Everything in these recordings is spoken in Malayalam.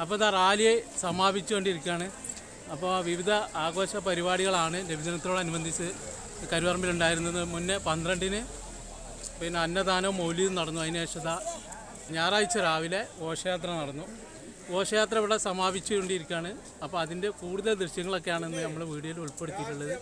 അപ്പോൾ ഇതാ റാലി സമാപിച്ചുകൊണ്ടിരിക്കുകയാണ്. അപ്പോൾ വിവിധ ആഘോഷ പരിപാടികളാണ് നബിദിനത്തോടനുബന്ധിച്ച് കരുവറമ്പിലുണ്ടായിരുന്നത്. മുന്നേ 12-ന് പിന്നെ അന്നദാനവും മൗലിദും നടന്നു. അതിനുശേഷം ഞായറാഴ്ച രാവിലെ ഘോഷയാത്ര നടന്നു. ഘോഷയാത്ര ഇവിടെ സമാപിച്ചുകൊണ്ടിരിക്കുകയാണ്. അപ്പോൾ അതിൻ്റെ കൂടുതൽ ദൃശ്യങ്ങളൊക്കെയാണ് ഇന്ന് നമ്മൾ വീഡിയോയിൽ ഉൾപ്പെടുത്തിയിട്ടുള്ളത്.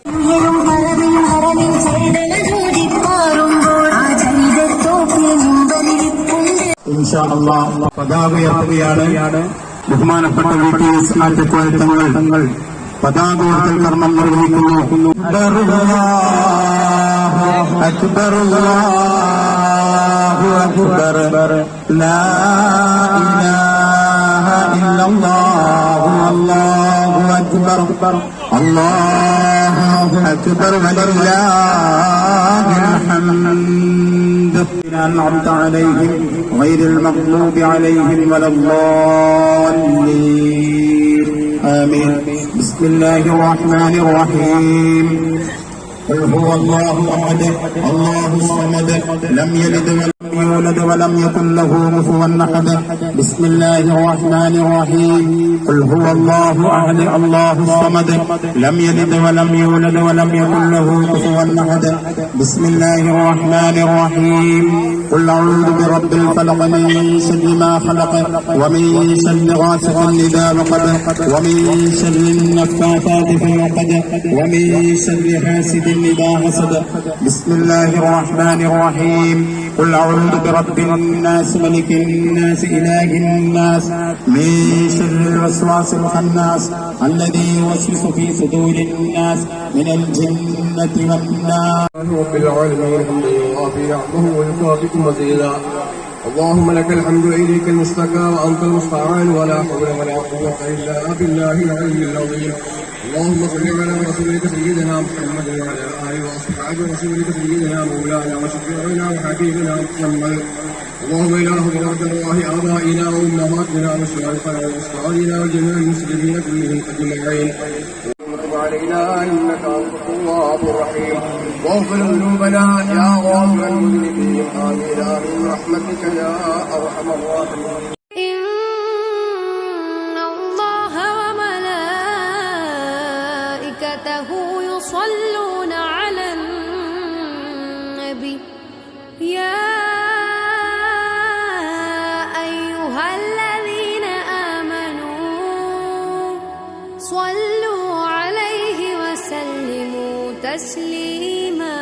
പതാക ഉയർത്തുകയാണ്. ബഹുമാനപ്പെട്ട തങ്ങൾ പതാകോർത്തൽ കർമ്മം നിർവഹിക്കുന്നു. ലാ ഇലാഹ ഇല്ലല്ലാഹു അല്ലാഹു അക്ബർ അല്ലാഹു അക്ബർ വലില്ലാഹിൽ ഹംദ്. أنعمت عليهم غير المغضوب عليهم ولا الضالين آمين. بسم الله الرحمن الرحيم. قل هو الله أحد الله الصمد لم يلد ولم يولد ولم يكن له كفوا أحد. بسم الله الرحمن الرحيم. قل هو الله أحد الله الصمد لم يلد ولم يولد ولم يكن له كفوا أحد. بسم الله الرحمن الرحيم. قل أعوذ برب الفلق من شر ما خلق ومن شر غاسق إذا وقب ومن شر النفاثات في العقد ومن شر حاسد إذا حسد. بسم الله الرحمن الرحيم. قل أعوذ برب الناس ملك الناس إله الناس من شر الوسواس الخناس الذي يوسوس في صدور الناس من الجنة والناس. رب العالمين حمدا يوافي نعمه ويكافئ مزيدا. اللهم لك الحمد وإليك المشتكى وأنت المستعان ولا حول ولا قوة إلا بالله العلي العظيم. اللهم صل على رسولك سيدنا محمد وعلى آله وأصحاب رسولك سيدنا مولانا وشفيعنا وحبيبنا محمد. اللهم إلهنا وحد الله آبائنا وأمهاتنا ومشايخنا وأصحابنا وجميع المسلمين كلهم أجمعين. وتب علينا إنك أنت التواب الرحيم. واغفر ذنوبنا يا غافر المذنبين. آمين آمين برحمتك يا أرحم الراحمين. يصلون على النبي يا أيها الذين آمنوا صلوا عليه وسلموا تسليما.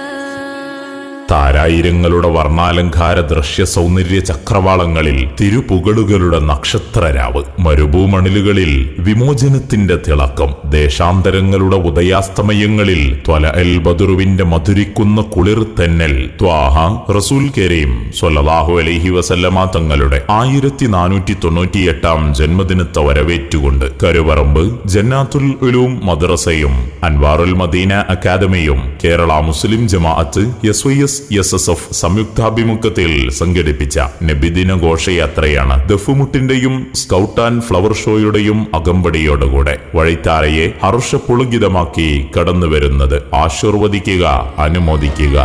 താരായിരങ്ങളുടെ വർണ്ണാലങ്കാര ദൃശ്യ സൗന്ദര്യ ചക്രവാളങ്ങളിൽ തിരുപുകളുകളുടെ നക്ഷത്രരാവ്, മരുഭൂമണിലുകളിൽ വിമോചനത്തിന്റെ തിളക്കം, ദേശാന്തരങ്ങളുടെ ഉദയാസ്തമയങ്ങളിൽ ത്വല അൽ ബദുറുവിന്റെ മധുരിക്കുന്ന കുളിർ തെന്നൽ. ത്വാഹ റസൂൽ കരീം സ്വല്ലല്ലാഹു അലൈഹി വസല്ലമ തങ്ങളുടെ 1498 ജന്മദിനത്തെ വരവേറ്റുകൊണ്ട് കരുവറമ്പ് ജന്നാത്തുൽ ഉലൂം മദ്രസയും അൻവാറുൽ മദീന അക്കാദമിയും കേരള മുസ്ലിം ജമാഅത്ത് SYS-SSF സംയുക്താഭിമുഖ്യത്തിൽ സംഘടിപ്പിച്ച നബിദിന ഘോഷയാത്രയാണ് ദഫുമുട്ടിന്റെയും സ്കൗട്ട് ആൻഡ് ഫ്ലവർ ഷോയുടെയും അകമ്പടിയോടുകൂടെ വഴിത്താരയെ ഹർഷപുളകിതമാക്കി കടന്നുവരുന്നത്. ആശീർവദിക്കുക, അനുമോദിക്കുക.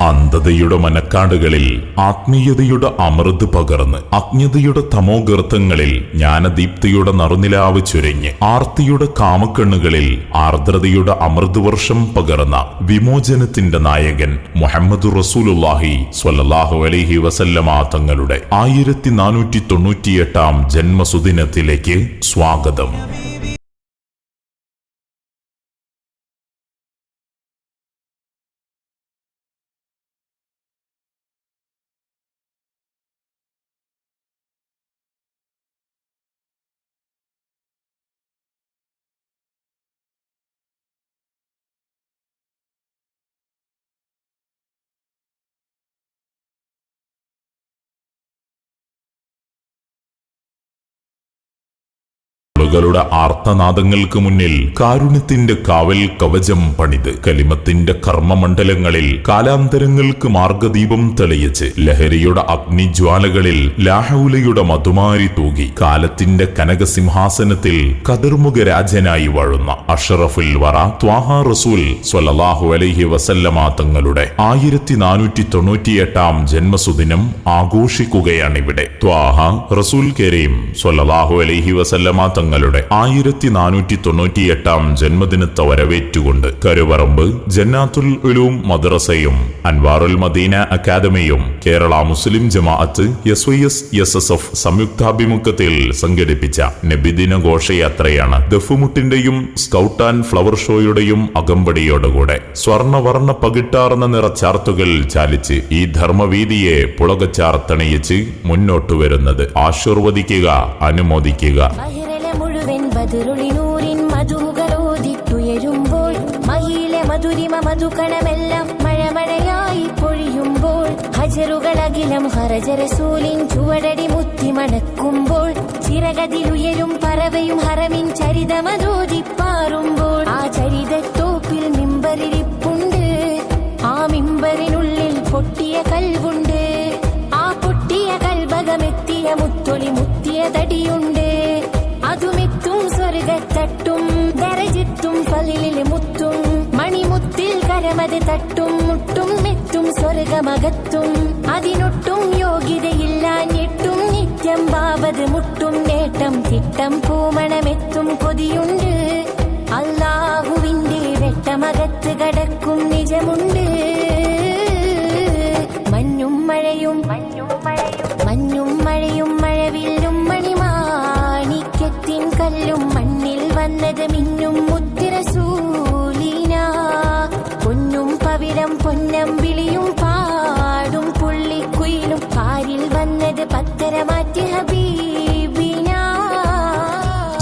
അന്ധതയുടെ മനക്കാടുകളിൽ ആത്മീയതയുടെ അമൃത് പകർന്ന് അജ്ഞതയുടെ തമോഗർത്തങ്ങളിൽ ജ്ഞാനദീപ്തിയുടെ നറുനിലാവ് ചുരഞ്ഞ് ആർത്തിയുടെ കാമക്കണ്ണുകളിൽ ആർദ്രതയുടെ അമൃതവർഷം പകർന്ന വിമോചനത്തിന്റെ നായകൻ മുഹമ്മദ് റസൂലുള്ളാഹി സ്വല്ലല്ലാഹു അലൈഹി വസല്ലമ തങ്ങളുടെ 1498 ജന്മസുദിനത്തിലേക്ക് സ്വാഗതം. ളുകളുടെ ആർത്തനാദങ്ങൾക്ക് മുന്നിൽ കാരുണ്യത്തിന്റെ കാവൽ കവചം പണിത് കലിമത്തിന്റെ കർമ്മമണ്ഡലങ്ങളിൽ കാലാന്തരങ്ങൾക്ക് മാർഗദീപം തെളിയിച്ച് ലഹരിയുടെ അഗ്നിജ്വാലകളിൽ ലാഹൗലയുടെ മധുമാരി തൂകി കാലത്തിന്റെ കനകസിംഹാസനത്തിൽ കതിർമുഖരാജനായി വാഴുന്ന അഷ്റഫുൽ വറ ത്വാഹ റസൂൽ സ്വല്ലല്ലാഹു അലൈഹി വസല്ലമ തങ്ങളുടെ 1498 ജന്മസുദിനം ആഘോഷിക്കുകയാണിവിടെ. ത്വാഹ റസൂൽ കരീം സ്വല്ലല്ലാഹു അലൈഹി വസല്ലമ തങ്ങളുടെ 1498 ജന്മദിനത്തെ വരവേറ്റുകൊണ്ട് കരുവറമ്പ് ജന്നാത്തുൽ ഉലൂം മദ്രസയും അൻവാറുൽ മദീന അക്കാദമിയും കേരള മുസ്ലിം ജമാഅത്ത് SYS-SSF സംയുക്താഭിമുഖ്യത്തിൽ സംഘടിപ്പിച്ച നബിദിന ഘോഷയാത്രയാണ് ദഫുമുട്ടിന്റെയും സ്കൗട്ട് ആൻഡ് ഫ്ലവർ ഷോയുടെയും അകമ്പടിയോടുകൂടെ സ്വർണവർണ്ണ പകിട്ടാർന്ന നിറച്ചാർത്തുകൾ ചാലിച്ച് ഈ ധർമ്മവീതിയെ പുളകച്ചാർത്തണിയിച്ച് മുന്നോട്ടു വരുന്നത്. ആശീർവദിക്കുക, അനുമോദിക്കുക. മുഴുവൻ ബദറുളിനൂരിൻ മധുകളോദിട്ടുയരുമ്പോൾ മഹിയിലെ മധുരിമ മധുകണമെല്ലാം മഴമഴയായി പൊഴിയുമ്പോൾ ഹജറുകളകിലം ഹറജറസൂലിൻ ചുവടടി മുത്തി മണക്കുമ്പോൾ ചിറകതിലുയരും പറവയും ഹറമിൻ ചരിതമതോദിപ്പാറുമ്പോൾ ആ ചരിതത്തോപ്പിൽ മിമ്പറിരിപ്പുണ്ട്. ആ മിമ്പറിനുള്ളിൽ പൊട്ടിയ കൽവുണ്ട്. ആ പൊട്ടിയ കൽഭകമെത്തിയ മുത്തൊളി മുത്തിയ തടിയുണ്ട്. അതുമെത്തും സ്വർഗത്തട്ടും ദരജിത്തും ഫലിലിലെ മുത്തും മണിമുത്തിൽ കരമത് തട്ടും മുട്ടും മെത്തും സ്വർഗമകത്തും അതിനൊട്ടും യോഗ്യതയില്ലാഞ്ഞിട്ടും നിത്യം ബാബത് മുട്ടും നേട്ടം തിട്ടം പൂമണമെത്തും കൊതിയുണ്ട്. അല്ലാഹുവിന്റെ വെട്ടമകത്ത് കടക്കും നിജമുണ്ട്. മഞ്ഞും മഴയും മഴവില്ലും മണിമാണിക്യത്തിൻ കല്ലും മണ്ണിൽ വന്നത് മിന്നും മുത്തിറസൂലിന പൊന്നും പവിഴം പൊന്നം വിളിയും പാടും പുള്ളിക്കുയിലും പാരിൽ വന്നത് പത്തരമാറ്റി ഹബീബിന.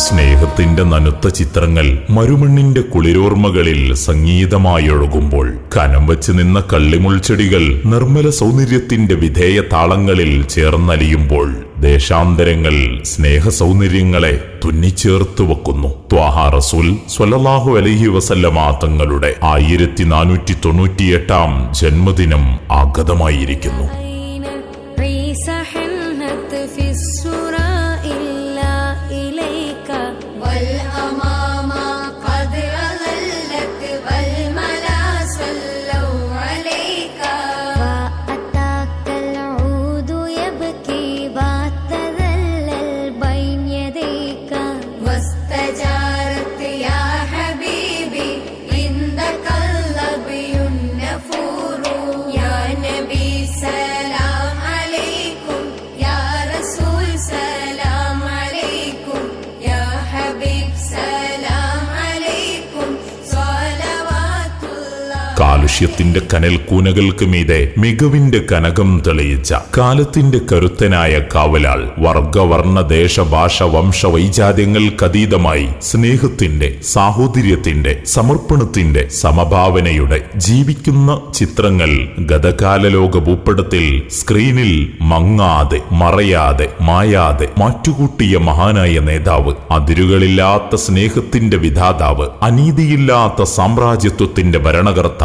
സ്നേഹത്തിന്റെ നനുത്ത ചിത്രങ്ങൾ മരുമണ്ണിന്റെ കുളിരോർമ്മകളിൽ സംഗീതമായൊഴുകുമ്പോൾ കനം വച്ച് നിന്ന കള്ളിമുൾച്ചെടികൾ നിർമ്മല സൗന്ദര്യത്തിന്റെ വിധേയ താളങ്ങളിൽ ചേർന്നലിയുമ്പോൾ ദേശാന്തരങ്ങൾ സ്നേഹ സൗന്ദര്യങ്ങളെ തുന്നിച്ചേർത്ത് വെക്കുന്നു. ത്വാഹ റസൂൽ സ്വല്ലല്ലാഹു അലൈഹി വസല്ലമ തങ്ങളുടെ 1498 ജന്മദിനം ആഗതമായിരിക്കുന്നു. കാലുഷ്യത്തിന്റെ കനൽ കൂനകൾക്ക് മീതെ മികവിന്റെ കനകം തെളിയിച്ച കാലത്തിന്റെ കരുത്തനായ കാവലാൾ വർഗവർണ്ണ ദേശഭാഷ വംശ വൈജാത്യങ്ങൾക്കതീതമായി സ്നേഹത്തിന്റെ സാഹോദര്യത്തിന്റെ സമർപ്പണത്തിന്റെ സമഭാവനയുടെ ജീവിക്കുന്ന ചിത്രങ്ങൾ ഗതകാല ലോക ഭൂപടത്തിൽ സ്ക്രീനിൽ മങ്ങാതെ മറയാതെ മായാതെ മാറ്റുകൂട്ടിയ മഹാനായ നേതാവ്, അതിരുകളില്ലാത്ത സ്നേഹത്തിന്റെ വിധാതാവ്, അനീതിയില്ലാത്ത സാമ്രാജ്യത്വത്തിന്റെ ഭരണകർത്താവ്,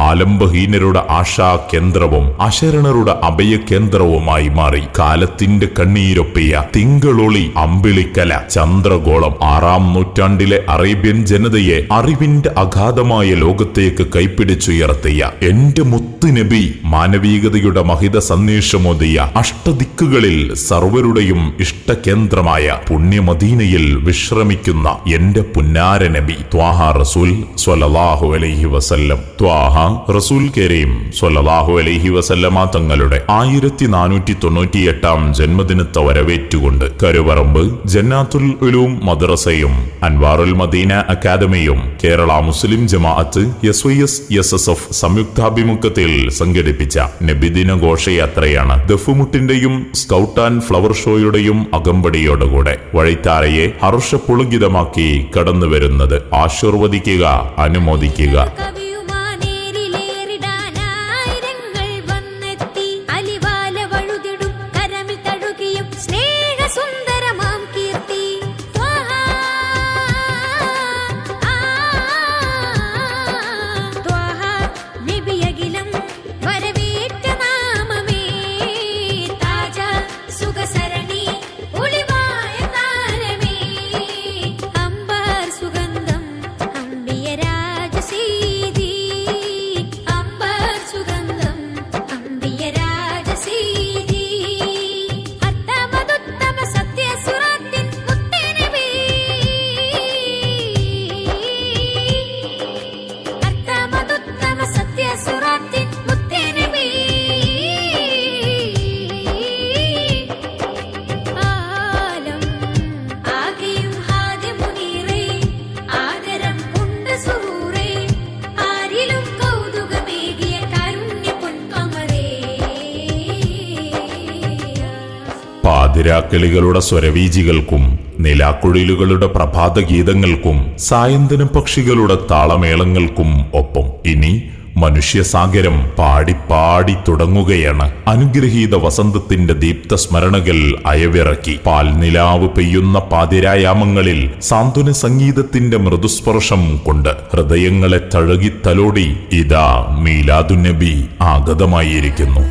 ആലംബഹീനരുടെ ആശാ കേന്ദ്രവും അശരണരുടെ അഭയ കേന്ദ്രവുമായി മാറി കാലത്തിന്റെ കണ്ണീരൊപ്പിയ തിങ്കളൊളി അമ്പിളിക്കല ചന്ദ്രഗോളം 6-ാം നൂറ്റാണ്ടിലെ അറേബ്യൻ ജനതയെ അറിവിന്റെ അഗാധമായ ലോകത്തേക്ക് കൈപ്പിടിച്ചുയർത്തിയ എന്റെ മുത്തുനബി മാനവികതയുടെ മഹിത സന്ദേശമോദിയ അഷ്ടദിക്കുകളിൽ സർവരുടെയും ഇഷ്ടകേന്ദ്രമായ പുണ്യമദീനയിൽ വിശ്രമിക്കുന്ന എന്റെ പുന്നാര നബി ത്വാഹ റസൂൽ സ്വല്ലല്ലാഹു അലൈഹി വസല്ലം. ത്വാഹ റസൂൽ കരീം സ്വല്ലല്ലാഹു അലൈഹി വസല്ലമ തങ്ങളുടെ 1498 ജന്മദിനത്തെ വരവേറ്റുകൊണ്ട് കരുവറമ്പ് ജന്നാത്തുൽ ഉലൂം മദ്രസയും അൻവാറുൽ മദീന അക്കാദമിയും കേരള മുസ്ലിം ജമാഅത്ത് SYS-SSF സംയുക്താഭിമുഖ്യത്തിൽ സംഘടിപ്പിച്ച നബിദിന ഘോഷയാത്രയാണ് ദഫുമുട്ടിന്റെയും സ്കൗട്ട് ആൻഡ് ഫ്ലവർ ഷോയുടെയും അകമ്പടിയോടുകൂടെ വഴിത്താരയെ ഹർഷപുളകിതമാക്കി കടന്നുവരുന്നത്. ആശീർവദിക്കുക, അനുമോദിക്കുക. സ്നേഹസുന്ദരമാം കീർത്തി പാതിരാക്കിളികളുടെ സ്വരവീചികൾക്കും നിലാക്കുഴലുകളുടെ പ്രഭാതഗീതങ്ങൾക്കും സായന്തന പക്ഷികളുടെ താളമേളങ്ങൾക്കും ഒപ്പം ഇനി മനുഷ്യസാഗരം പാടി തുടങ്ങുകയാണ്. അനുഗ്രഹീത വസന്തത്തിന്റെ ദീപ്ത സ്മരണകൾ അയവിറക്കി പാൽനിലാവ് പെയ്യുന്ന പാതിരായാമങ്ങളിൽ സാന്ത്വന സംഗീതത്തിന്റെ മൃദുസ്പർശം കൊണ്ട് ഹൃദയങ്ങളെ തഴുകിത്തലോടി ഇതാ മീലാദുന്നബി ആഗതമായിരിക്കുന്നു.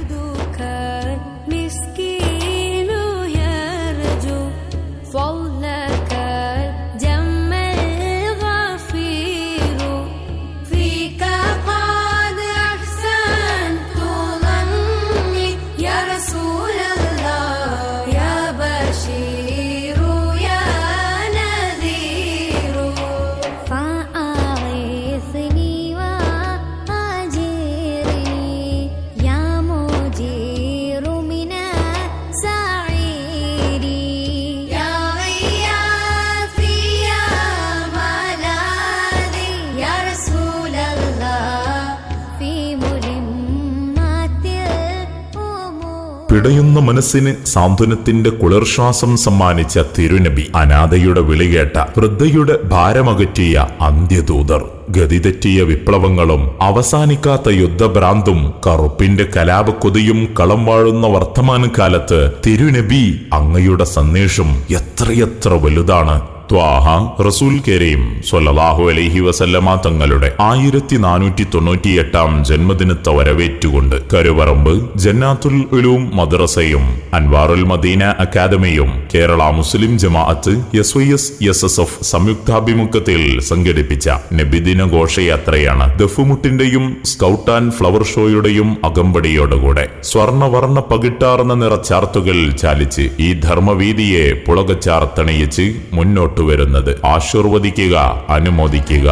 പിടയുന്ന മനസ്സിന് സാന്ത്വനത്തിന്റെ കുളിർശ്വാസം സമ്മാനിച്ച തിരുനബി, അനാഥയുടെ വിളികേട്ട വൃദ്ധയുടെ ഭാരമകറ്റിയ അന്ത്യദൂതർ, ഗതിതെറ്റിയ വിപ്ലവങ്ങളും അവസാനിക്കാത്ത യുദ്ധഭ്രാന്തും കറുപ്പിന്റെ കലാപക്കൊതിയും കളം വാഴുന്ന വർത്തമാനകാലത്ത് തിരുനബി അങ്ങയുടെ സന്ദേശം എത്രയെത്ര വലുതാണ്. ത്വാഹ റസൂൽ കരീം സ്വല്ലല്ലാഹു അലൈഹി വസല്ലമ തങ്ങളുടെ 1498 ജന്മദിനത്തെ വരവേറ്റുകൊണ്ട് കരുവറമ്പ് ജന്നാത്തുൽ ഉലൂം മദ്രസയും അൻവാറുൽ മദീന അക്കാദമിയും കേരള മുസ്ലിം ജമാഅത്ത് SYS-SSF സംയുക്താഭിമുഖ്യത്തിൽ സംഘടിപ്പിച്ച നബിദിന ഘോഷയാത്രയാണ് ദഫുമുട്ടിന്റെയും സ്കൗട്ട് ആൻഡ് ഫ്ലവർ ഷോയുടെയും അകമ്പടിയോടുകൂടെ സ്വർണവർണ്ണ പകിട്ടാർന്ന നിറച്ചാർത്തുകൾ ചാലിച്ച് ഈ ധർമ്മവീതിയെ പുളകച്ചാർത്തണിയിച്ച് മുന്നോട്ട് വരുന്നത്. ആശീർവദിക്കുക, അനുമോദിക്കുക.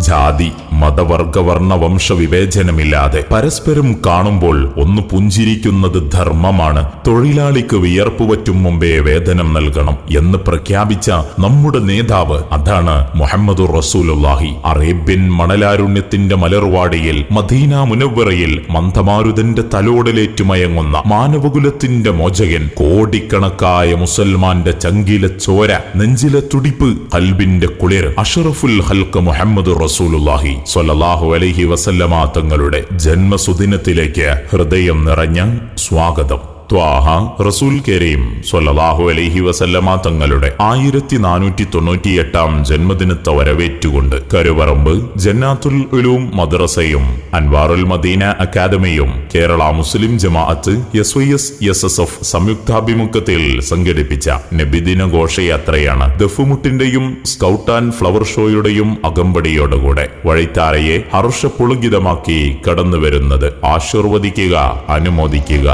ജാതി മതവർഗവർണ്ണ വംശവിവേചനമില്ലാതെ പരസ്പരം കാണുമ്പോൾ ഒന്ന് പുഞ്ചിരിക്കുന്നത് ധർമ്മമാണ്. തൊഴിലാളിക്ക് വിയർപ്പുപറ്റും മുമ്പേ വേതനം നൽകണം എന്ന് പ്രഖ്യാപിച്ച നമ്മുടെ നേതാവ് അതാണ് മുഹമ്മദുർ റസൂലുള്ളാഹി. അറേബ്യൻ മണലാരുണ്യത്തിന്റെ മലർവാടിയിൽ മദീന മുനവ്വറയിൽ മന്ദമാരുതന്റെ തലോടലേറ്റുമയങ്ങുന്ന മാനവകുലത്തിന്റെ മോചകൻ, കോടിക്കണക്കായ മുസൽമാന്റെ ചങ്കിലെ ചോര, നെഞ്ചിലെ തുടിപ്പ്, കൽബിന്റെ കുളിർ, അഷ്റഫുൽ ഖൽഖ് മുഹമ്മദുർ റസൂലുള്ളാഹി സ്വല്ലല്ലാഹു അലൈഹി വസല്ലമ തങ്ങളുടെ ജന്മസുദിനത്തിലേക്ക് ഹൃദയം നിറഞ്ഞ സ്വാഗതം. ത്വാഹ റസൂൽ കരീം സ്വല്ലല്ലാഹു അലൈഹി വസല്ലമ തങ്ങളുടെ 1498 ജന്മദിനത്തെ വരവേറ്റുകൊണ്ട് കരുവറമ്പ് ജന്നാത്തുൽ ഉലൂം മദ്രസയും അൻവാറുൽ മദീന അക്കാദമിയും കേരള മുസ്ലിം ജമാഅത്ത് SYS-SSF സംയുക്താഭിമുഖ്യത്തിൽ സംഘടിപ്പിച്ച നബിദിന ഘോഷയാത്രയാണ് ദഫുമുട്ടിന്റെയും സ്കൗട്ട് ആൻഡ് ഫ്ലവർ ഷോയുടെയും അകമ്പടിയോടുകൂടെ വഴിത്താരയെ ഹർഷപുളകിതമാക്കി കടന്നു വരുന്നത്. ആശീർവദിക്കുക, അനുമോദിക്കുക.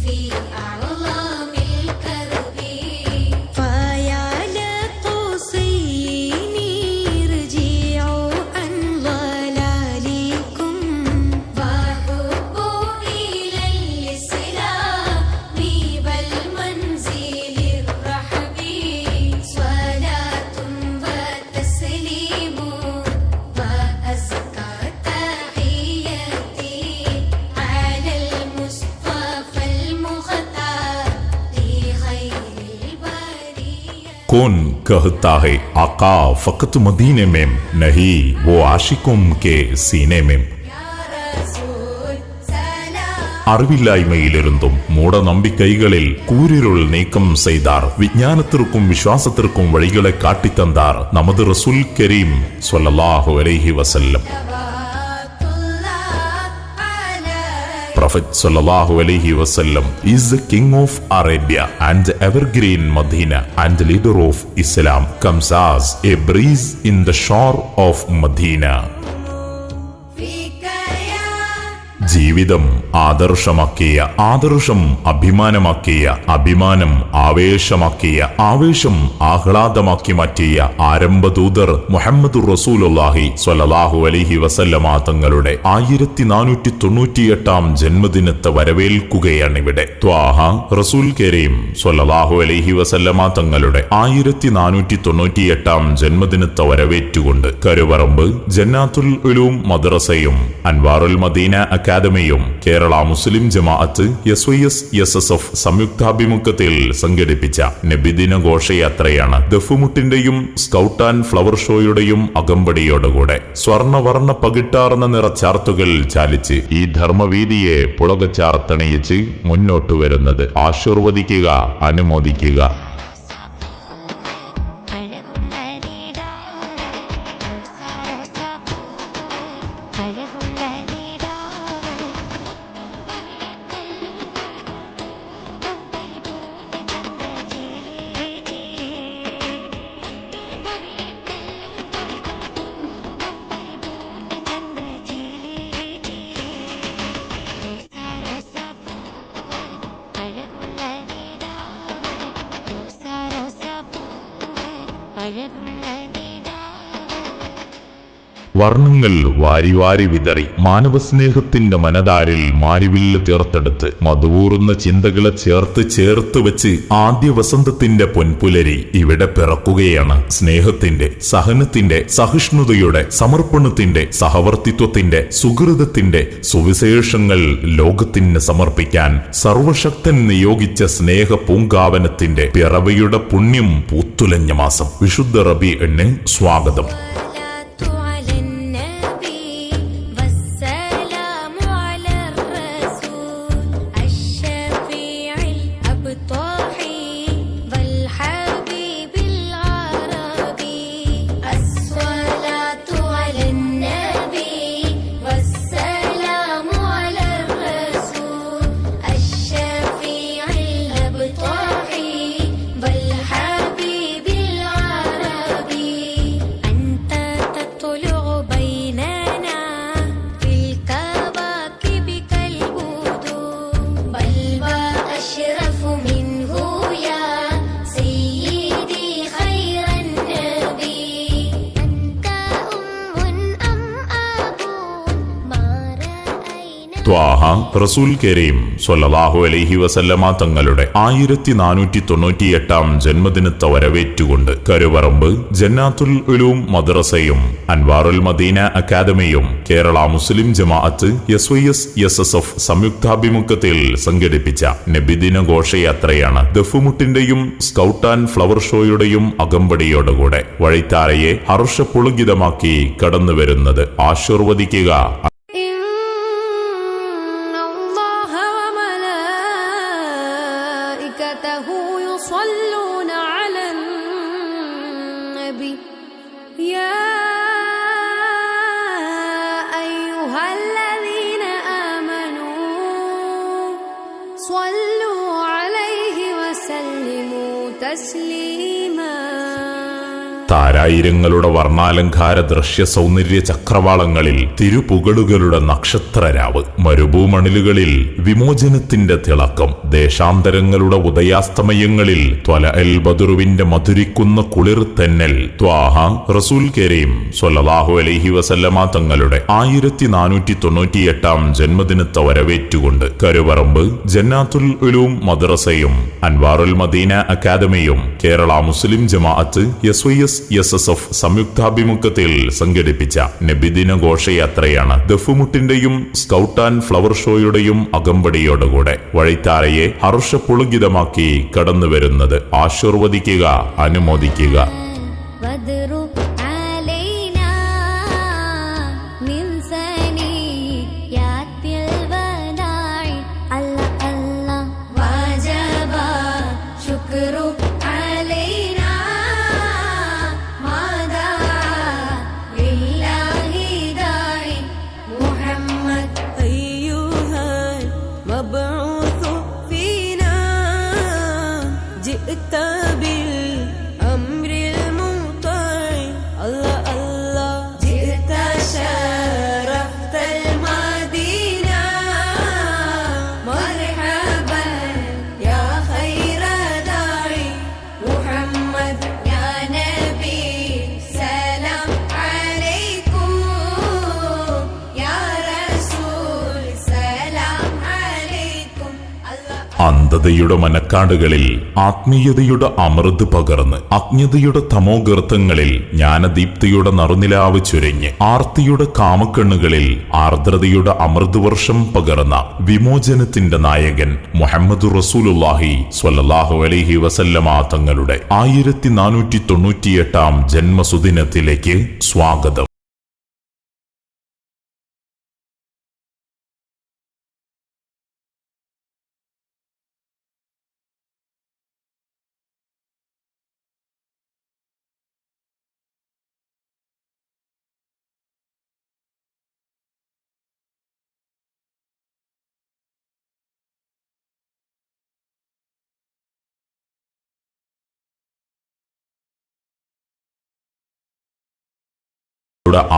في أعظم الكرب कौन कहता है आका फकत मदीने में नहीं वो आशिकों के सीने में. അറിവില്ലായ്മയിലിരുന്നും മൂഢനമ്പിക്കൈകളിൽ കൂരിരുൾ നീക്കം ചെയ്താർ വിജ്ഞാനത്തിற்கும் വിശ്വാസത്തിற்கும் വഴികളെ കാട്ടിത്തந்தாർ நமது റസൂൽ കരീം സ്വല്ലല്ലാഹു അലൈഹി വസല്ലം. Prophet sallallahu alaihi wasallam is the king of Arabia and the evergreen Medina and the leader of Islam comes as a breeze in the shore of Medina. ജീവിതം ആദർശമാക്കിയ, ആദർശം അഭിമാനമാക്കിയ, അഭിമാനം ആവേശമാക്കിയ, ആവേശം ആഹ്ലാദമാക്കി മാറ്റിയ ആരംഭദൂതർ മുഹമ്മദുർ റസൂലുള്ളാഹി സ്വല്ലല്ലാഹു അലൈഹി വസല്ലമ തങ്ങളുടെ 1498 ജന്മദിനത്തെ വരവേൽക്കുകയാണിവിടെ. ത്വാഹ റസൂൽ കരീം സ്വല്ലല്ലാഹു അലൈഹി വസല്ലമ തങ്ങളുടെ 1498 ജന്മദിനത്തെ വരവേറ്റുകൊണ്ട് കരുവറമ്പ് ജന്നാത്തുൽ ഉലൂം മദ്രസയും അൻവാറുൽ മദീന അക്കാദമിയും കേരള മുസ്ലിം ജമാഅത്ത് SYS/SSF സംയുക്താഭിമുഖ്യത്തിൽ സംഘടിപ്പിച്ച നബിദിന ഘോഷയാത്രയാണ് ദഫുമുട്ടിന്റെയും സ്കൗട്ട് ആൻഡ് ഫ്ലവർ ഷോയുടെയും അകമ്പടിയോടുകൂടെ സ്വർണവർണ്ണ പകിട്ടാർന്ന നിറച്ചാർത്തുകൾ ചാലിച്ച് ഈ ധർമ്മവീതിയെ പുളകച്ചാർത്തണിയിച്ച് മുന്നോട്ടു വരുന്നത്. ആശീർവദിക്കുക, അനുമോദിക്കുക. വർണ്ണങ്ങൾ വാരി വാരി വിതറി മാനവസ്നേഹത്തിന്റെ മനതാരിൽ മാരിവില്ല് തീർത്തെടുത്ത് മധുവൂറുന്ന ചിന്തകളെ ചേർത്ത് വെച്ച് ആദ്യ വസന്തത്തിന്റെ പൊൻപുലരി ഇവിടെ പിറക്കുകയാണ്. സ്നേഹത്തിന്റെ, സഹനത്തിന്റെ, സഹിഷ്ണുതയുടെ, സമർപ്പണത്തിന്റെ, സഹവർത്തിത്വത്തിന്റെ, സുഹൃതത്തിന്റെ സുവിശേഷങ്ങൾ ലോകത്തിന് സമർപ്പിക്കാൻ സർവശക്തൻ നിയോഗിച്ച സ്നേഹ പൂങ്കാവനത്തിന്റെ പിറവിയുടെ പുണ്യം പൂത്തുലഞ്ഞ മാസം വിശുദ്ധ റബീഇന് സ്വാഗതം. ത്വാഹ റസൂൽ കരീം സ്വല്ലല്ലാഹു അലൈഹി വസല്ലമ തങ്ങളുടെ 1498 ജന്മദിനത്തെ വരവേറ്റുകൊണ്ട് കരുവറമ്പ് ജന്നാത്തുൽ ഉലൂം മദ്രസയും അൻവാറുൽ മദീന അക്കാദമിയും കേരള മുസ്ലിം ജമാഅത്ത് SYS/SSF സംയുക്താഭിമുഖ്യത്തിൽ സംഘടിപ്പിച്ച നബിദിന ഘോഷയാത്രയാണ് ദഫുമുട്ടിന്റെയും സ്കൗട്ട് ആൻഡ് ഫ്ലവർ ഷോയുടെയും അകമ്പടിയോടുകൂടെ വഴിത്താരയെ ഹർഷപുളകിതമാക്കി കടന്നുവരുന്നത്. ആശീർവദിക്കുക. يصلون على النبي يا أيها الذين آمنوا صلوا عليه وسلموا تسليما. താരായിരങ്ങളുടെ വർണ്ണാലങ്കാര ദൃശ്യ സൗന്ദര്യ ചക്രവാളങ്ങളിൽ തിരുപുകളുകളുടെ നക്ഷത്രരാവ്, മരുഭൂമണിലുകളിൽ വിമോചനത്തിന്റെ തിളക്കം, ദേശാന്തരങ്ങളുടെ ഉദയാസ്തമയങ്ങളിൽ ത്വല അൽ ബദറുവിന്റെ മധുരിക്കുന്ന കുളിർ തെന്നൽ. ത്വാഹ റസൂൽ കരീം സ്വല്ലല്ലാഹു അലൈഹി വസല്ലമ തങ്ങളുടെ 1498 ജന്മദിനത്തെ വരവേറ്റുകൊണ്ട് കരുവറമ്പ് ജന്നാത്തുൽ ഉലൂം മദ്രസയും അൻവാറുൽ മദീന അക്കാദമിയും കേരള മുസ്ലിം ജമാഅത്ത് SYS SYSSF സംയുക്താഭിമുഖ്യത്തിൽ സംഘടിപ്പിച്ച നബിദിന ഘോഷയാത്രയാണ് ദഫുമുട്ടിന്റെയും സ്കൗട്ട് ആൻഡ് ഫ്ലവർ ഷോയുടെയും അകമ്പടിയോടുകൂടെ വഴിത്താരയെ ഹർഷപുളകിതമാക്കി കടന്നുവരുന്നത്. ആശീർവദിക്കുക, അനുമോദിക്കുക. അന്ധതയുടെ മനക്കാടുകളിൽ ആത്മീയതയുടെ അമൃത് പകർന്ന് അജ്ഞതയുടെ തമോഗർത്തങ്ങളിൽ ജ്ഞാനദീപ്തിയുടെ നറുനിലാവ് ചുരഞ്ഞ് ആർത്തിയുടെ കാമക്കണ്ണുകളിൽ ആർദ്രതയുടെ അമൃതവർഷം പകർന്ന വിമോചനത്തിന്റെ നായകൻ മുഹമ്മദ് റസൂലുള്ളാഹി സ്വല്ലല്ലാഹു അലൈഹി വസല്ലമ തങ്ങളുടെ 1498 ജന്മസുദിനത്തിലേക്ക് സ്വാഗതം.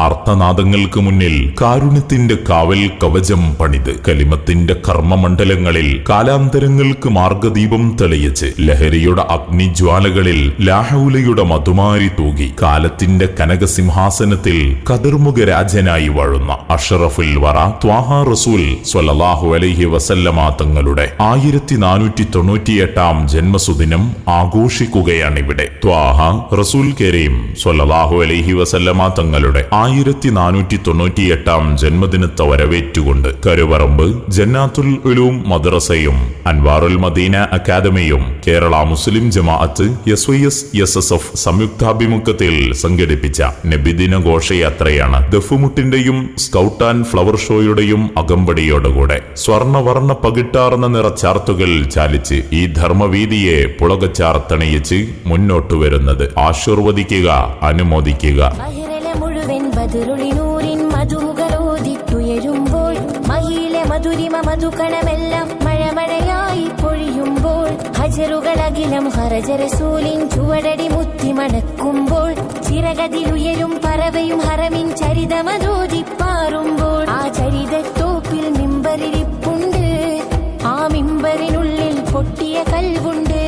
ആർത്തനാദങ്ങൾക്ക് മുന്നിൽ കാരുണ്യത്തിന്റെ കാവൽ കവചം പണിത് കലിമത്തിന്റെ കർമ്മമണ്ഡലങ്ങളിൽ കാലാന്തരങ്ങൾക്ക് മാർഗദീപം തെളിയിച്ച് ലഹരിയുടെ അഗ്നിജ്വാലകളിൽ ലാഹൗലയുടെ മധുമാരി തൂകി കാലത്തിന്റെ കനകസിംഹാസനത്തിൽ കതിർമുഖരാജനായി വാഴുന്ന അഷ്റഫുൽ വറ ത്വാഹ റസൂൽ സ്വല്ലല്ലാഹു അലൈഹി വസല്ലമ തങ്ങളുടെ 1498 ജന്മസുദിനം ആഘോഷിക്കുകയാണിവിടെ. ത്വാഹ റസൂൽ കരീം സ്വല്ലല്ലാഹു അലൈഹി വസല്ലമ തങ്ങളുടെ 1498 ജന്മദിനത്തെ വരവേറ്റുകൊണ്ട് കരുവറമ്പ് ജന്നാത്തുൽ ഉലൂം മദ്രസയും അൻവാറുൽ മദീന അക്കാദമിയും കേരള മുസ്ലിം ജമാഅത്ത് SYSSF സംയുക്താഭിമുഖ്യത്തിൽ സംഘടിപ്പിച്ച നബിദിന ഘോഷയാത്രയാണ് ദഫുമുട്ടിന്റെയും സ്കൗട്ട് ആൻഡ് ഫ്ലവർ ഷോയുടെയും അകമ്പടിയോടുകൂടെ സ്വർണവർണ്ണ പകിട്ടാർന്ന നിറച്ചാർത്തുകൾ ചാലിച്ച് ഈ ധർമ്മവീതിയെ പുളകച്ചാർത്തണിയിച്ച് മുന്നോട്ടു വരുന്നത്. ആശീർവദിക്കുക, അനുമോദിക്കുക. ബദറുളിനൂരിൻ മധുകളോദിത്തുയരുമ്പോൾ മഹിയിലെ മധുരിമ മധുകണമെല്ലാം മഴമഴയായി പൊഴിയുമ്പോൾ ഹജറുകളകിലം ഹറജ റസൂലിൻ ചുവടടി മുത്തി മണക്കുമ്പോൾ ചിറകതിലുയരും പറവയും ഹറമിൻ ചരിതമതോദിപ്പാറുമ്പോൾ ആ ചരിതത്തോപ്പിൽ മിമ്പറിരിപ്പുണ്ട്. ആ മിമ്പറിനുള്ളിൽ പൊട്ടിയ കൽവുണ്ട്.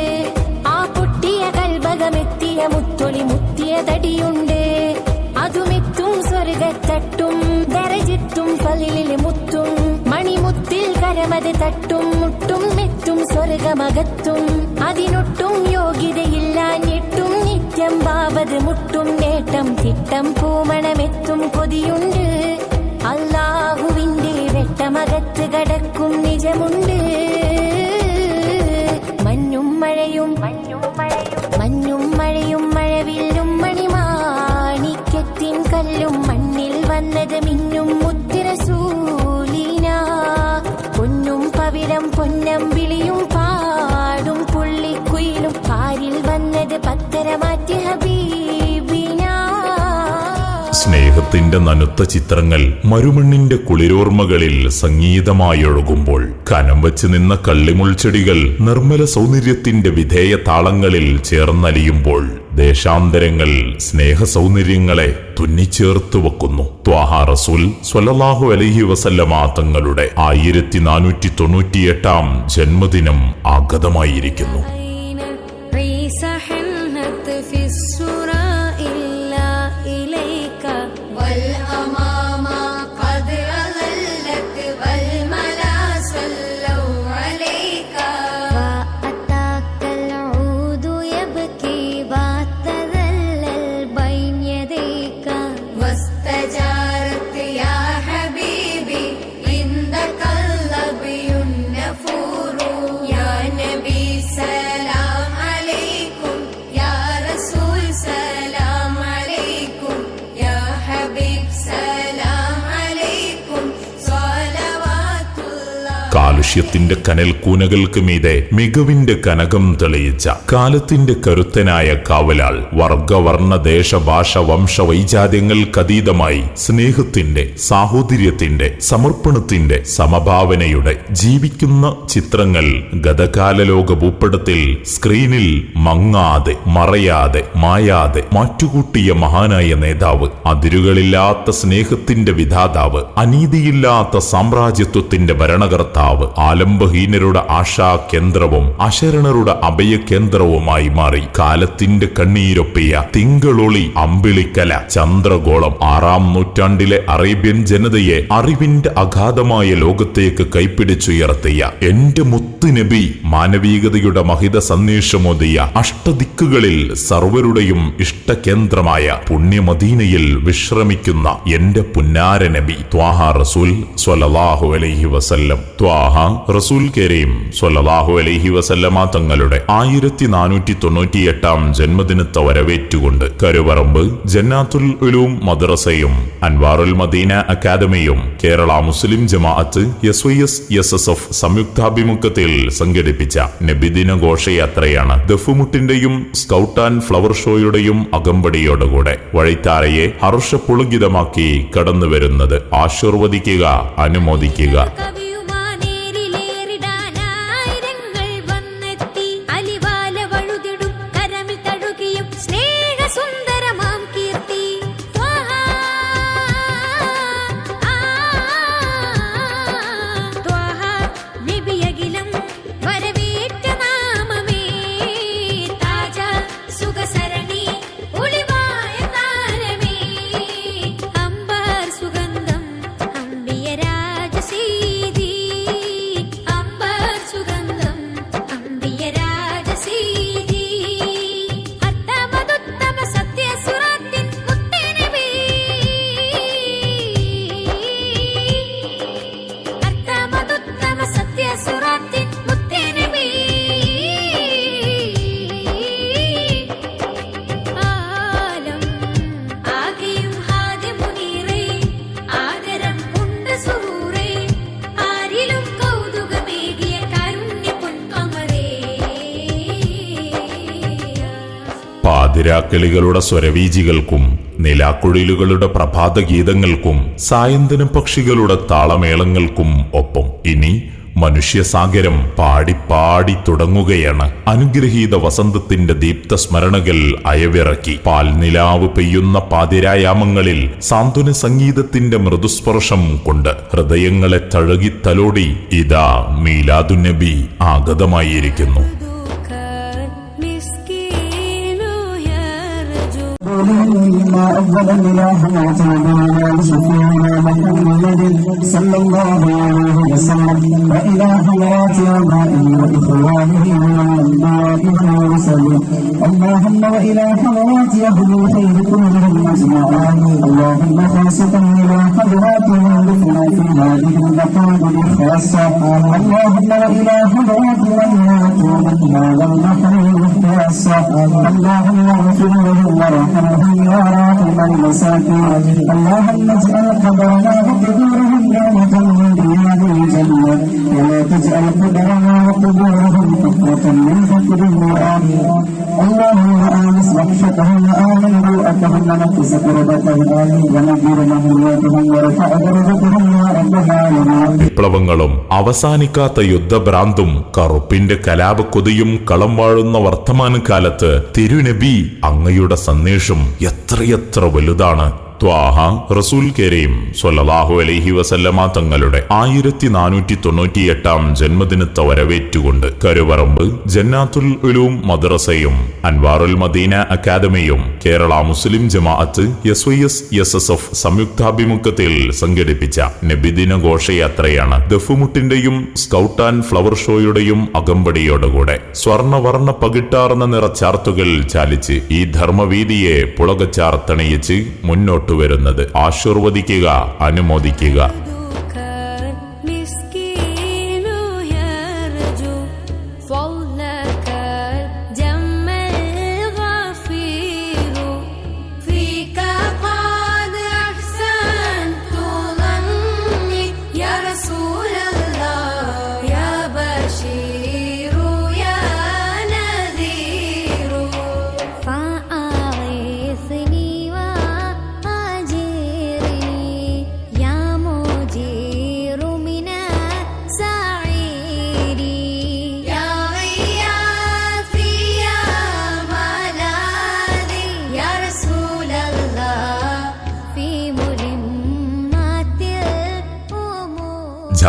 ആ പൊട്ടിയ കൽഭകമെത്തിയ മുത്തൊളി മുത്തിയ തടിയുണ്ട്. അതുമെത്തും സ്വർഗത്തട്ടും ദരജത്തും ഫലിലെ മുത്തും മണിമുത്തിൽ കരമത് തട്ടും മുട്ടും മെത്തും സ്വർഗമകത്തും അതിനൊട്ടും യോഗ്യതയില്ലാഞ്ഞിട്ടും നിത്യം ബാബത് മുട്ടും നേട്ടം തിട്ടം പൂമണമെത്തും കൊതിയുണ്ട്. അല്ലാഹുവിന്റെ വെട്ടമകത്ത് കടക്കും നിജമുണ്ട്. മഞ്ഞും മഴയും മഴവില്ലും മണിമാണിക്യത്തിൻ കല്ലും മണ്ണിൽ വന്നത് മിന്നും മുത്തിറസൂലിന പൊന്നും പവിഴം പൊന്നം വിളിയും പാടും പുള്ളിക്കുയിലും പാരിൽ വന്നത് പത്തരമാറ്റി ഹബീബിന. സ്നേഹത്തിന്റെ നനുത്ത ചിത്രങ്ങൾ മരുമണ്ണിന്റെ കുളിരോർമ്മകളിൽ സംഗീതമായൊഴുകുമ്പോൾ കനം വച്ച് നിന്ന കള്ളിമുൾച്ചെടികൾ നിർമ്മല സൗന്ദര്യത്തിന്റെ വിധേയ താളങ്ങളിൽ ചേർന്നലിയുമ്പോൾ ദേശാന്തരങ്ങൾ സ്നേഹ സൗന്ദര്യങ്ങളെ തുന്നിച്ചേർത്തു വെക്കുന്നു. ത്വാഹ റസൂൽ സ്വല്ലല്ലാഹു അലൈഹി വസല്ലമ തങ്ങളുടെ 1498 ജന്മദിനം ആഗതമായിരിക്കുന്നു. കാലുഷ്യത്തിന്റെ കനൽ കൂനകൾക്ക് മീതെ മികവിന്റെ കനകം തെളിയിച്ച കാലത്തിന്റെ കരുത്തനായ കാവലാൾ വർഗവർണ്ണ ദേശഭാഷ വംശ വൈജാത്യങ്ങൾക്കതീതമായി സ്നേഹത്തിന്റെ സാഹോദര്യത്തിന്റെ സമർപ്പണത്തിന്റെ സമഭാവനയുടെ ജീവിക്കുന്ന ചിത്രങ്ങൾ ഗതകാല ലോക ഭൂപടത്തിൽ സ്ക്രീനിൽ മങ്ങാതെ മറയാതെ മായാതെ മാറ്റുകൂട്ടിയ മഹാനായ നേതാവ്, അതിരുകളില്ലാത്ത സ്നേഹത്തിന്റെ വിധാതാവ്, അനീതിയില്ലാത്ത സാമ്രാജ്യത്വത്തിന്റെ ഭരണകർത്താവ്, ആലംബഹീനരുടെ ആശാ കേന്ദ്രവും അശരണരുടെ അഭയ കേന്ദ്രവുമായി മാറി കാലത്തിന്റെ കണ്ണീരൊപ്പിയ തിങ്കളൊളി അമ്പിളിക്കല ചന്ദ്രഗോളം 6-ാം നൂറ്റാണ്ടിലെ അറേബ്യൻ ജനതയെ അറിവിന്റെ അഗാധമായ ലോകത്തേക്ക് കൈപ്പിടിച്ചുയർത്തിയ എന്റെ മുത്തുനബി മാനവികതയുടെ മഹിത സന്ദേശമോദിയ അഷ്ടദിക്കുകളിൽ സർവരുടെയും ഇഷ്ടകേന്ദ്രമായ പുണ്യമദീനയിൽ വിശ്രമിക്കുന്ന എന്റെ പുന്നാര നബി ത്വാഹ റസൂൽ സ്വല്ലല്ലാഹു അലൈഹി വസല്ലം. ത്വാഹ റസൂൽ കരീം സ്വല്ലല്ലാഹു അലൈഹി വസല്ലമ തങ്ങളുടെ 1498-ാം ജന്മദിനത്തെ വരവേറ്റുകൊണ്ട് കരുവറമ്പ് ജന്നാത്തുൽ ഉലൂം മദ്രസയും അൻവാറുൽ മദീന അക്കാദമിയും കേരള മുസ്ലിം ജമാഅത്ത് SYS-SSF സംയുക്താഭിമുഖ്യത്തിൽ സംഘടിപ്പിച്ച നബിദിന ഘോഷയാത്രയാണ് ദഫുമുട്ടിന്റെയും സ്കൗട്ട് ആൻഡ് ഫ്ലവർ ഷോയുടെയും അകമ്പടിയോടുകൂടെ വഴിത്താരയെ ഹർഷപുളകിതമാക്കി കടന്നുവരുന്നത്. ആശീർവദിക്കുക, അനുമോദിക്കുക. പാതിരാക്കിളികളുടെ സ്വരവീജികൾക്കും നിലാക്കുഴിലുകളുടെ പ്രഭാതഗീതങ്ങൾക്കും സായന്തന പക്ഷികളുടെ താളമേളങ്ങൾക്കും ഒപ്പം ഇനി മനുഷ്യസാഗരം പാടി തുടങ്ങുകയാണ്. അനുഗ്രഹീത വസന്തത്തിന്റെ ദീപ്ത സ്മരണകൾ അയവിറക്കി പാൽനിലാവ് പെയ്യുന്ന പാതിരായാമങ്ങളിൽ സാന്ത്വന സംഗീതത്തിന്റെ മൃദുസ്പർശം കൊണ്ട് ഹൃദയങ്ങളെ തഴുകി തലോടി ഇതാ മീലാദുന്നബി ആഗതമായിരിക്കുന്നു. ما أفضل الإله وتعالى شفيعنا محمد صلى الله عليه وسلم وإلى حضرات آبائه وإخوانه من الأنبياء والمرسلين اللهم وإلى حضرات أهل الخير كلهم أجمعين اللهم خاصة إلى حضرات مالكنا في هذه المقابر الخاصة اللهم وإلى حضرات من يأتوننا والنحر الخاصة اللهم اغفر لهم وارحمهم يا راحم المساكين اللهم اجعل قبرنا وقبورهم جنة من رياض الجنة ولا تجعل قبرنا وقبورهم حفرة من حفر النار اللهم آنس وحشتهم وآمن روءتهم ونفس كربتهم ونذر مهليتهم ورفع درجتهم يا رب العالمين. വിപ്ലവങ്ങളും അവസാനിക്കാത്ത യുദ്ധഭ്രാന്തും കറുപ്പിന്റെ കലാപക്കൊതിയും കളം വാഴുന്ന വർത്തമാനകാലത്ത് തിരുനബി അങ്ങയുടെ സന്ദേശം എത്രയെത്ര വലുതാണ്. ത്വാഹ റസൂൽ കരീം സ്വല്ലല്ലാഹു അലൈഹി വസല്ലമ തങ്ങളുടെ 1498-ാം ജന്മദിനത്തെ വരവേറ്റുകൊണ്ട് കരുവറമ്പ് ജന്നാത്തുൽ ഉലൂം മദ്രസയും അൻവാറുൽ മദീന അക്കാദമിയും കേരള മുസ്ലിം ജമാഅത്ത് SYS-SSF സംയുക്താഭിമുഖ്യത്തിൽ സംഘടിപ്പിച്ച നബിദിന ഘോഷയാത്രയാണ് ദഫുമുട്ടിന്റെയും സ്കൗട്ട് ആൻഡ് ഫ്ലവർ ഷോയുടെയും അകമ്പടിയോടുകൂടെ സ്വർണവർണ്ണ പകിട്ടാർന്ന നിറച്ചാർത്തുകൾ ചാലിച്ച് ഈ ധർമ്മവീതിയെ പുളകച്ചാർത്തണയിച്ച് മുന്നോട്ട് വരുന്നത്. ആശീർവദിക്കുക, അനുമോദിക്കുക.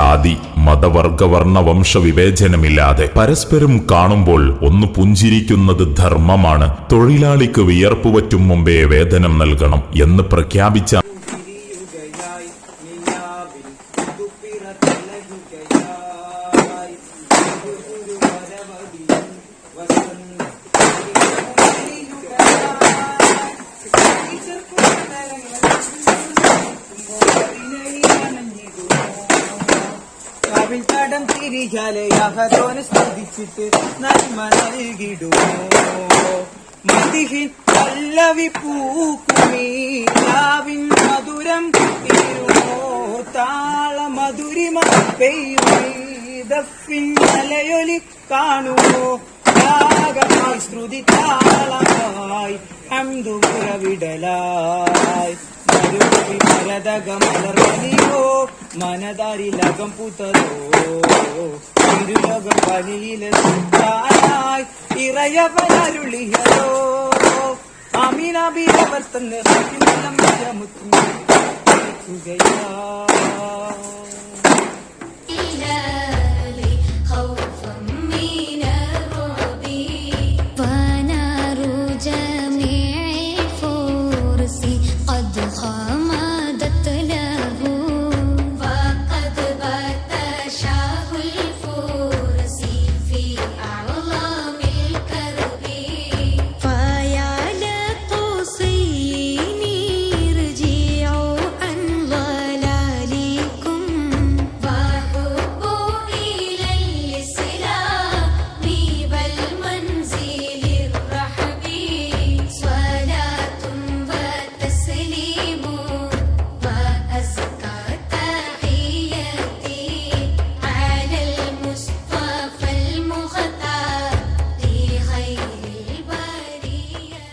ജാതി മതവർഗവർണ്ണ വംശ വിവേചനമില്ലാതെ പരസ്പരം കാണുമ്പോൾ ഒന്ന് പുഞ്ചിരിക്കുന്നത് ധർമ്മമാണ്. തൊഴിലാളിക്ക് വിയർപ്പ് പറ്റും മുമ്പേ വേതനം നൽകണം എന്ന് പ്രഖ്യാപിച്ച തടം തിരികാലയാഹതോനെ സ്തുതിച്ചിട്ട് നന്മ നൽകിടുമോ മതിഹിൻ പല്ലവി പൂക്കുമീവിൻ മധുരം തീരുമോ താള മധുരിമ പെയ്യുമീതഫിൻ മലയൊലി കാണുമോ രാഗമായി ശ്രുതി താളമായി ഹംദുപുരവിടലായി മരുഭി മരതകമലർവലിയോ മനതാരിലകം പുതലോ ഇരുലോകം പനിയിലെ സുൽത്താനായി ഇറയവനരുളിയലോ അമീനബിയവർ തന്നെ മുത്തുകയാ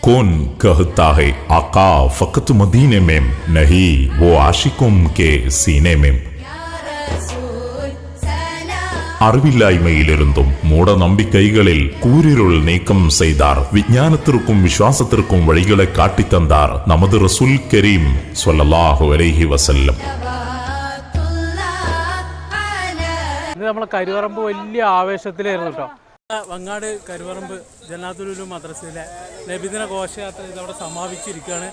कौन कहता है आका फकत मदीने में नहीं वो आशिकों के सीने में. അറിവില്ലായ്മയിലിരുന്നും മൂഢനമ്പിക്കൈകളിൽ കൂരിരുൾ നീക്കം ചെയ്താർ വിജ്ഞാനത്തിற்கும் വിശ്വാസത്തിற்கும் വഴികളെ കാട്ടിത്തந்தாർ நமது റസൂൽ കരീം സ്വല്ലല്ലാഹു അലൈഹി വസല്ലം. ഇത് നമ്മളെ കരുവറമ്പ് വലിയ ആവേശത്തിലായിരുന്നു കേട്ടോ. വങ്ങാട് കരുവറമ്പ് ജന്നാത്തുൽ ഉലൂം മദ്രസയിലെ നബിദിന ഘോഷയാത്ര ഇതവിടെ സമാപിച്ചിരിക്കുകയാണ്.